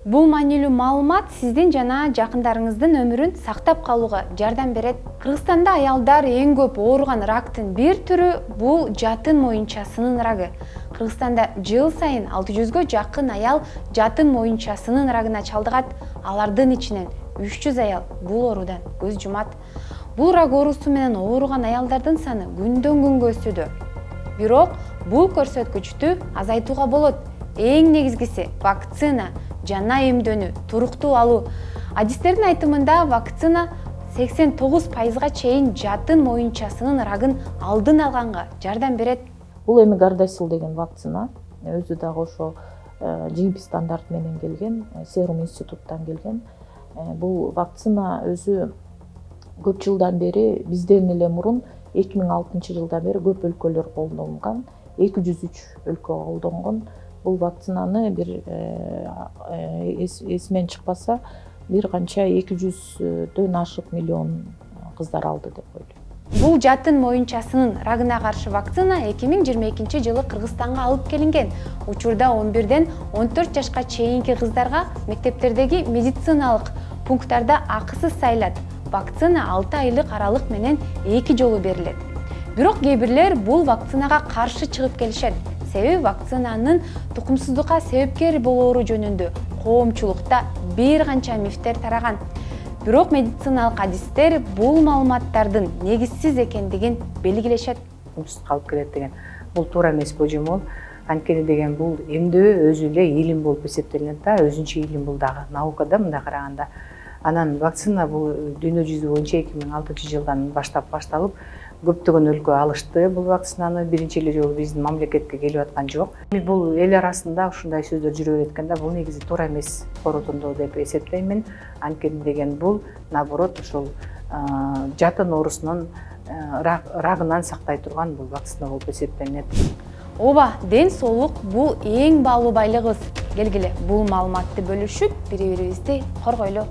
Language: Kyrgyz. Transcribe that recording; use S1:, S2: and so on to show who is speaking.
S1: Бул маанилүү маалымат сиздин жана жакындарыңыздын өмүрүн сактап калууга жардам берет. Кыргызстанда аялдар эң көп ооруган рактын бир түрү бул жатын моюнчасынын рагы. Кыргызстанда жыл сайын 600гө жакын аял жатын моюнчасынын рагына чалдыгат. Алардын ичинен 300 аял бул оорудан көз жумат. Бул рак оорусу менен ооруган аялдардын саны күндөн күнгө өсүүдө. Бирок бул көрсөткүчтү азайтууга болот. Эң негизгиси вакцина жана эмдөнүү, туруктуу алуу. Адистердин айтымында вакцина 89%га чейин жатын моюнчасынын рагын алдын алганга жардам берет.
S2: Бул эми Gardasil деген вакцина өзү дагы ошо GMP стандарт менен келген, Serum институттан келген. Бул вакцина өзү көп жылдан бери, бизден эле мурун 2006 жылдан бери көп өлкөлөр колдонгон, 203 өлкө колдонгон. Бул вакцинаны бир эсимен чыкпаса, бир канча 200дөн ашык миллион кыздар алды деп ойлойм.
S1: Бул жатын моюнчасынын рагына каршы вакцина 2022 жылы Кыргызстанга алып келинген. Учурда 11ден 14 жашка чейинки кыздарга мектептердеги медициналык пункттарда акысыз сайлат. Вакцина 6 айлык аралык менен 2 жолу берилет. Бирок кээ бирлер бул вакцинага каршы чыгып келишет. Себеби вакцинанын тукумсуздукка себепкер болоору жөнүндө коомчулукта бир канча мифтер тараган. Бирок медициналык адистер бул маалыматтардын негизсиз экендигин белгилешет.
S3: Тукумсуздукка алып келет деген бул туура эмес божомол. Анткени деген бул эмдөө өзү эле илим болуп эсептелинет да, өзүнчө илим бул дагы наукада мындай караганда. Анан вакцина бул дүйнө жүзү боюнча 2006 жылдан баштап башталып, көптөгөн өлкө алышты бул вакцинаны. Биринчи эле жолу биздин мамлекетке келип аткан жок. Бул эл арасында ушундай сөздөр жүрүп береткен да, бул негизи туура эмес корутундуу деп эсептейм. Анткени деген бул наоборот ошол жатын оорусунун рагынан сактай турган бул вакцина болуп эсептелинет.
S1: Ооба, ден соолук бул эң баалуу байлыгыбыз. Келгиле бул маалыматты бөлүшүп, бири-бирибизди коргойлу.